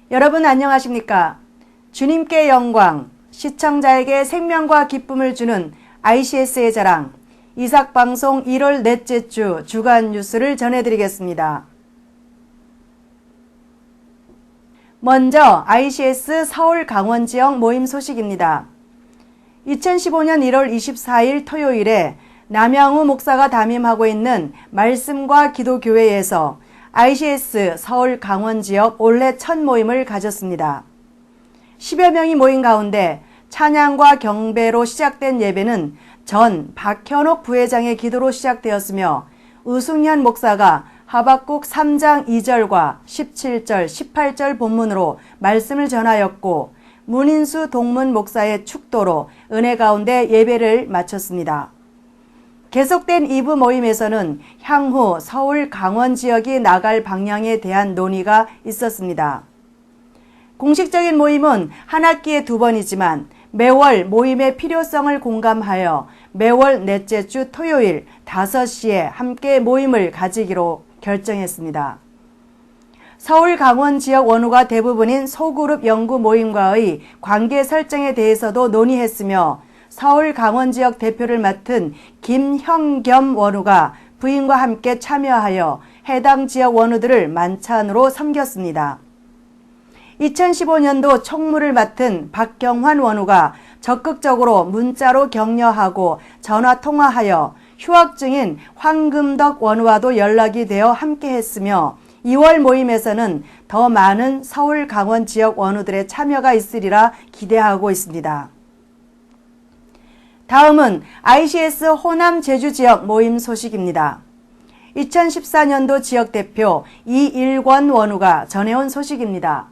여러분 안녕하십니까? 주님께 영광, 시청자에게 생명과 기쁨을 주는 ICS의 자랑, 이삭방송 1월 넷째 주 주간 뉴스를 전해드리겠습니다. 먼저 ICS 서울 강원 지역 모임 소식입니다. 2015년 1월 24일 토요일에 남양우 목사가 담임하고 있는 말씀과 기도교회에서 ICS 서울 강원 지역 올해 첫 모임을 가졌습니다. 10여 명이 모인 가운데 찬양과 경배로 시작된 예배는 전 박현옥 부회장의 기도로 시작되었으며 우승현 목사가 하박국 3장 2절과 17절, 18절 본문으로 말씀을 전하였고 문인수 동문 목사의 축도로 은혜 가운데 예배를 마쳤습니다. 계속된 2부 모임에서는 향후 서울 강원 지역이 나갈 방향에 대한 논의가 있었습니다. 공식적인 모임은 한 학기에 2번이지만 매월 모임의 필요성을 공감하여 매월 넷째 주 토요일 5시에 함께 모임을 가지기로 결정했습니다. 서울 강원 지역 원우가 대부분인 소그룹 연구 모임과의 관계 설정에 대해서도 논의했으며 서울 강원 지역 대표를 맡은 김형겸 원우가 부인과 함께 참여하여 해당 지역 원우들을 만찬으로 섬겼습니다. 2015년도 총무를 맡은 박경환 원우가 적극적으로 문자로 격려하고 전화통화하여 휴학 중인 황금덕 원우와도 연락이 되어 함께했으며 2월 모임에서는 더 많은 서울 강원 지역 원우들의 참여가 있으리라 기대하고 있습니다. 다음은 ICS 호남 제주 지역 모임 소식입니다. 2014년도 지역 대표 이일권 원우가 전해온 소식입니다.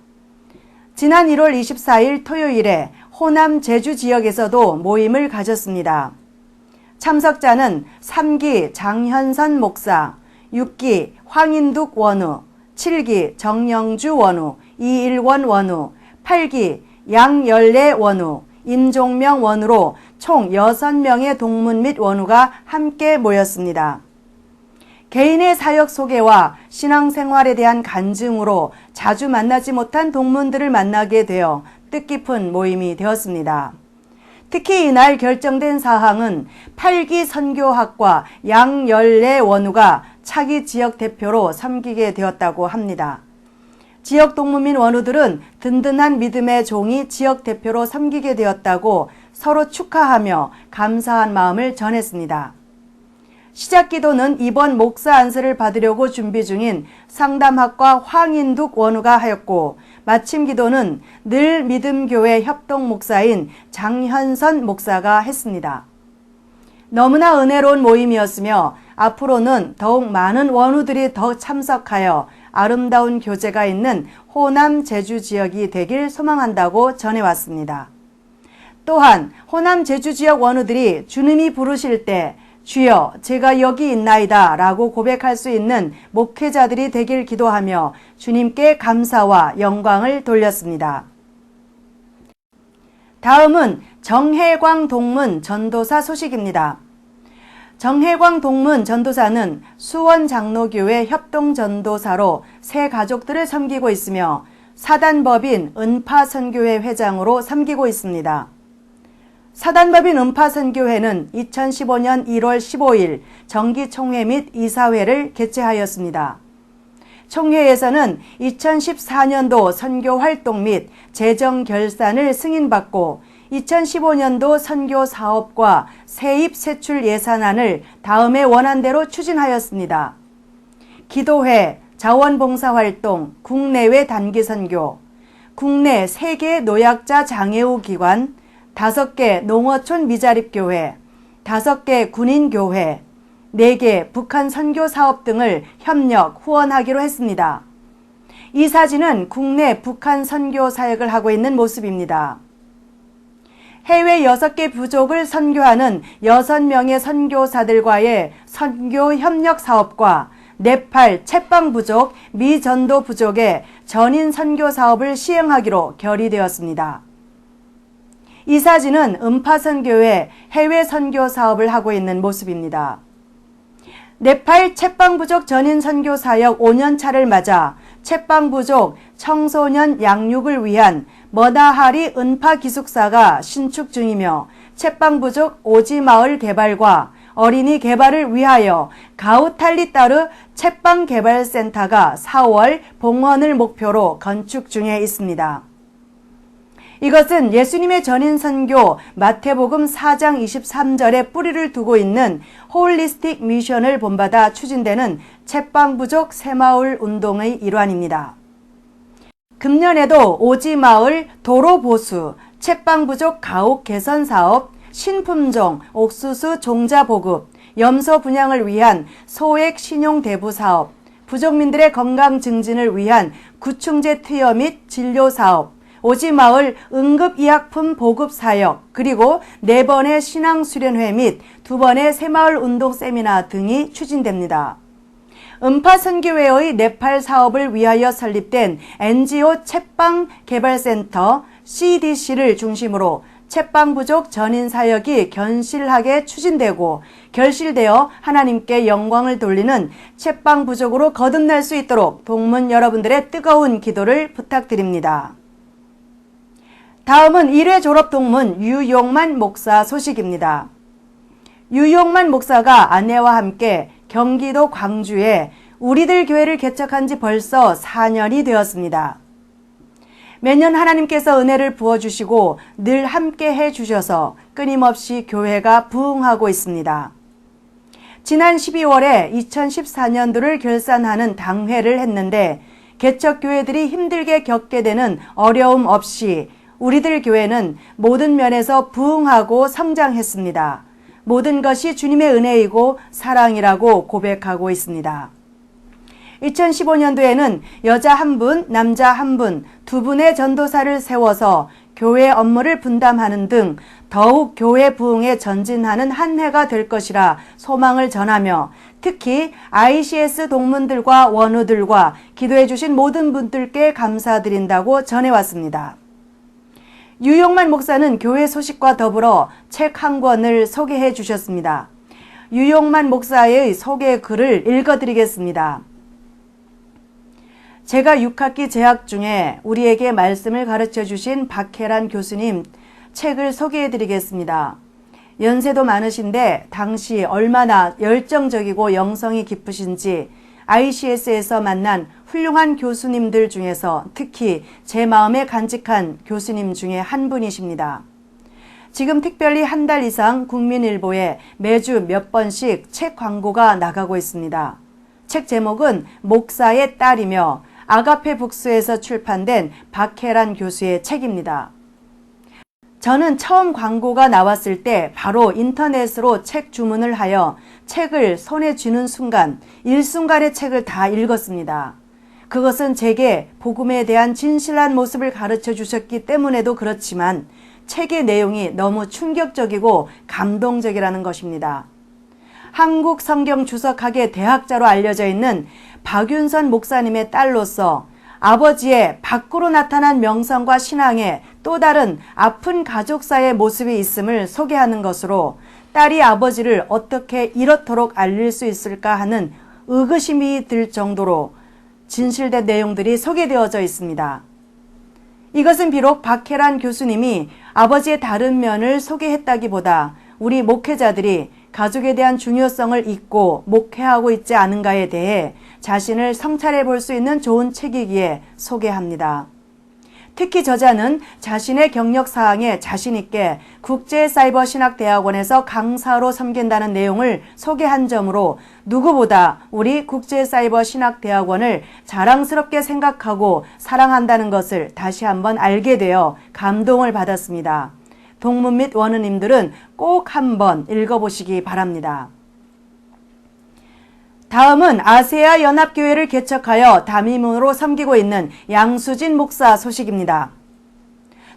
지난 1월 24일 토요일에 호남 제주 지역에서도 모임을 가졌습니다. 참석자는 3기 장현선 목사, 6기 황인숙 원우, 7기 정영주 원우, 이일권 원우, 8기 양열래 원우, 임종명 원우로 총 6명의 동문 및 원우가 함께 모였습니다. 개인의 사역 소개와 신앙생활에 대한 간증으로 자주 만나지 못한 동문들을 만나게 되어 뜻깊은 모임이 되었습니다. 특히 이날 결정된 사항은 8기 선교학과 양열래 원우가 차기 지역 대표로 섬기게 되었다고 합니다. 지역 동문 및 원우들은 든든한 믿음의 종이 지역 대표로 섬기게 되었다고 서로 축하하며 감사한 마음을 전했습니다. 시작 기도는 이번 목사 안수를 받으려고 준비 중인 상담학과 황인숙 원우가 하였고 마침 기도는 늘 믿음교회 협동 목사인 장현선 목사가 했습니다. 너무나 은혜로운 모임이었으며 앞으로는 더욱 많은 원우들이 더 참석하여 아름다운 교제가 있는 호남 제주 지역이 되길 소망한다고 전해왔습니다. 또한 호남 제주 지역 원우들이 주님이 부르실 때 주여 제가 여기 있나이다 라고 고백할 수 있는 목회자들이 되길 기도하며 주님께 감사와 영광을 돌렸습니다. 다음은 정혜광 동문 전도사 소식입니다. 정혜광 동문 전도사는 수원장로교회 협동전도사로 새 가족들을 섬기고 있으며 사단법인 은파선교회 회장으로 섬기고 있습니다. 사단법인 은파선교회는 2015년 1월 15일 정기총회 및 이사회를 개최하였습니다. 총회에서는 2014년도 선교활동 및 재정결산을 승인받고 2015년도 선교사업과 세입세출 예산안을 다음에 원안대로 추진하였습니다. 기도회, 자원봉사활동, 국내외 단기선교, 국내 3개 노약자 장애우 기관, 5개 농어촌 미자립교회, 5개 군인교회, 4개 북한 선교사업 등을 협력 후원하기로 했습니다. 이 사진은 국내 북한 선교 사역을 하고 있는 모습입니다. 해외 6개 부족을 선교하는 6명의 선교사들과의 선교 협력 사업과 네팔 채빵 부족, 미전도 부족의 전인 선교 사업을 시행하기로 결의되었습니다. 이 사진은 은파선교회 해외 선교 사업을 하고 있는 모습입니다. 네팔 채빵 부족 전인 선교 사역 5년차를 맞아 채빵 부족 청소년 양육을 위한 머나하리 은파 기숙사가 신축 중이며 채빵 부족 오지마을 개발과 어린이 개발을 위하여 가우탈리따르 채빵 개발센터가 4월 봉헌을 목표로 건축 중에 있습니다. 이것은 예수님의 전인 선교 마태복음 4장 23절에 뿌리를 두고 있는 홀리스틱 미션을 본받아 추진되는 채빵 부족 새마을 운동의 일환입니다. 금년에도 오지마을 도로 보수, 채빵 부족 가옥 개선 사업, 신품종 옥수수 종자 보급, 염소 분양을 위한 소액 신용 대부 사업, 부족민들의 건강 증진을 위한 구충제 투여 및 진료 사업, 오지마을 응급의약품 보급 사역, 그리고 4번의 신앙 수련회 및 2번의 새마을 운동 세미나 등이 추진됩니다. 은파 선교회의 네팔 사업을 위하여 설립된 NGO 채빵 개발센터 CDC를 중심으로 채빵 부족 전인 사역이 견실하게 추진되고 결실되어 하나님께 영광을 돌리는 채빵 부족으로 거듭날 수 있도록 동문 여러분들의 뜨거운 기도를 부탁드립니다. 다음은 1회 졸업 동문 유용만 목사 소식입니다. 유용만 목사가 아내와 함께 경기도 광주에 우리들 교회를 개척한 지 벌써 4년이 되었습니다. 매년 하나님께서 은혜를 부어주시고 늘 함께 해주셔서 끊임없이 교회가 부흥하고 있습니다. 지난 12월에 2014년도를 결산하는 당회를 했는데 개척교회들이 힘들게 겪게 되는 어려움 없이 우리들 교회는 모든 면에서 부흥하고 성장했습니다. 모든 것이 주님의 은혜이고 사랑이라고 고백하고 있습니다. 2015년도에는 여자 1분, 남자 1분, 2분의 전도사를 세워서 교회 업무를 분담하는 등 더욱 교회 부흥에 전진하는 한 해가 될 것이라 소망을 전하며 특히 ICS 동문들과 원우들과 기도해 주신 모든 분들께 감사드린다고 전해왔습니다. 유용만 목사는 교회 소식과 더불어 책 한 권을 소개해 주셨습니다. 유용만 목사의 소개 글을 읽어드리겠습니다. 제가 6학기 재학 중에 우리에게 말씀을 가르쳐 주신 박혜란 교수님 책을 소개해 드리겠습니다. 연세도 많으신데 당시 얼마나 열정적이고 영성이 깊으신지 ICS에서 만난 훌륭한 교수님들 중에서 특히 제 마음에 간직한 교수님 중에 한 분이십니다. 지금 특별히 한 달 이상 국민일보에 매주 몇 번씩 책 광고가 나가고 있습니다. 책 제목은 목사의 딸이며 아가페 북스에서 출판된 박혜란 교수의 책입니다. 저는 처음 광고가 나왔을 때 바로 인터넷으로 책 주문을 하여 책을 손에 쥐는 순간 일순간에 책을 다 읽었습니다. 그것은 제게 복음에 대한 진실한 모습을 가르쳐 주셨기 때문에도 그렇지만 책의 내용이 너무 충격적이고 감동적이라는 것입니다. 한국 성경 주석학의 대학자로 알려져 있는 박윤선 목사님의 딸로서 아버지의 밖으로 나타난 명성과 신앙에 또 다른 아픈 가족사의 모습이 있음을 소개하는 것으로 딸이 아버지를 어떻게 이렇도록 알릴 수 있을까 하는 의구심이 들 정도로 진실된 내용들이 소개되어져 있습니다. 이것은 비록 박혜란 교수님이 아버지의 다른 면을 소개했다기보다 우리 목회자들이 가족에 대한 중요성을 잊고 목회하고 있지 않은가에 대해 자신을 성찰해 볼 수 있는 좋은 책이기에 소개합니다. 특히 저자는 자신의 경력 사항에 자신 있게 국제사이버신학대학원에서 강사로 섬긴다는 내용을 소개한 점으로 누구보다 우리 국제사이버신학대학원을 자랑스럽게 생각하고 사랑한다는 것을 다시 한번 알게 되어 감동을 받았습니다. 동문 및 원우님들은 꼭 한번 읽어보시기 바랍니다. 다음은 아세아 연합교회를 개척하여 담임으로 섬기고 있는 양수진 목사 소식입니다.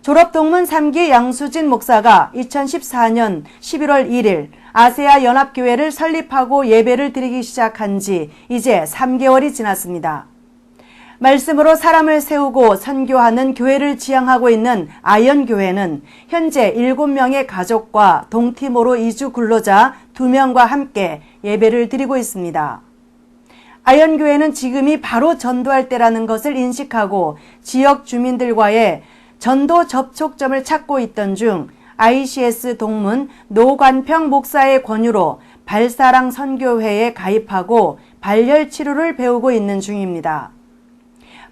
졸업동문 3기 양수진 목사가 2014년 11월 1일 아세아 연합교회를 설립하고 예배를 드리기 시작한 지 이제 3개월이 지났습니다. 말씀으로 사람을 세우고 선교하는 교회를 지향하고 있는 아연교회는 현재 7명의 가족과 동티모로 이주 근로자 2명과 함께 예배를 드리고 있습니다. 아현교회는 지금이 바로 전도할 때라는 것을 인식하고 지역 주민들과의 전도 접촉점을 찾고 있던 중 ICS 동문 노관평 목사의 권유로 발사랑 선교회에 가입하고 발열 치료를 배우고 있는 중입니다.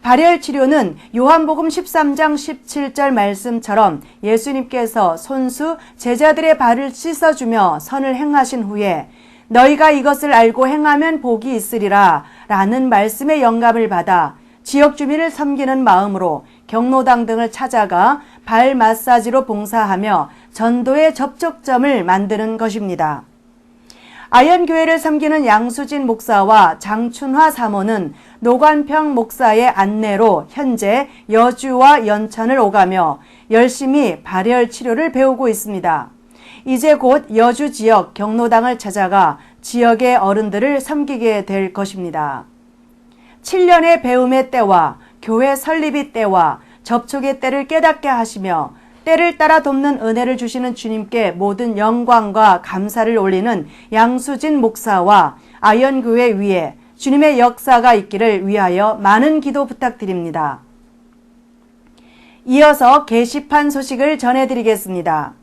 발열 치료는 요한복음 13장 17절 말씀처럼 예수님께서 손수 제자들의 발을 씻어주며 선을 행하신 후에 너희가 이것을 알고 행하면 복이 있으리라 라는 말씀의 영감을 받아 지역 주민을 섬기는 마음으로 경로당 등을 찾아가 발 마사지로 봉사하며 전도의 접촉점을 만드는 것입니다. 아현교회를 섬기는 양수진 목사와 장춘화 사모는 노관평 목사의 안내로 현재 여주와 연천을 오가며 열심히 발열 치료를 배우고 있습니다. 이제 곧 여주 지역 경로당을 찾아가 지역의 어른들을 섬기게 될 것입니다. 7년의 배움의 때와 교회 설립의 때와 접촉의 때를 깨닫게 하시며 때를 따라 돕는 은혜를 주시는 주님께 모든 영광과 감사를 올리는 양수진 목사와 아현교회 위에 주님의 역사가 있기를 위하여 많은 기도 부탁드립니다. 이어서 게시판 소식을 전해드리겠습니다.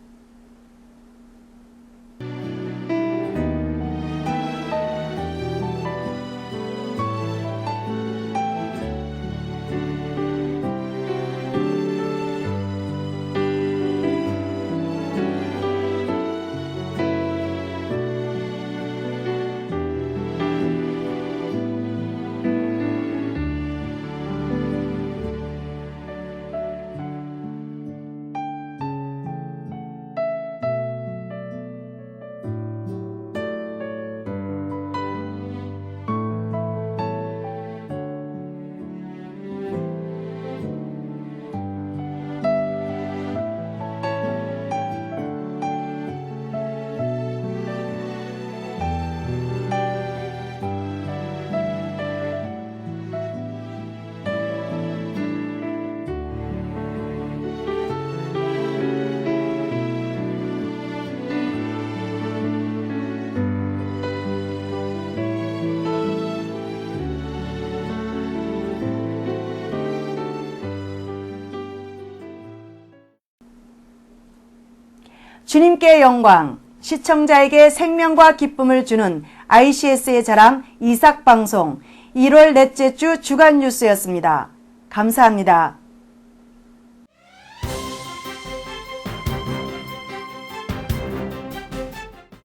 주님께 영광, 시청자에게 생명과 기쁨을 주는 ICS의 자랑 이삭방송 1월 넷째 주 주간 뉴스였습니다. 감사합니다.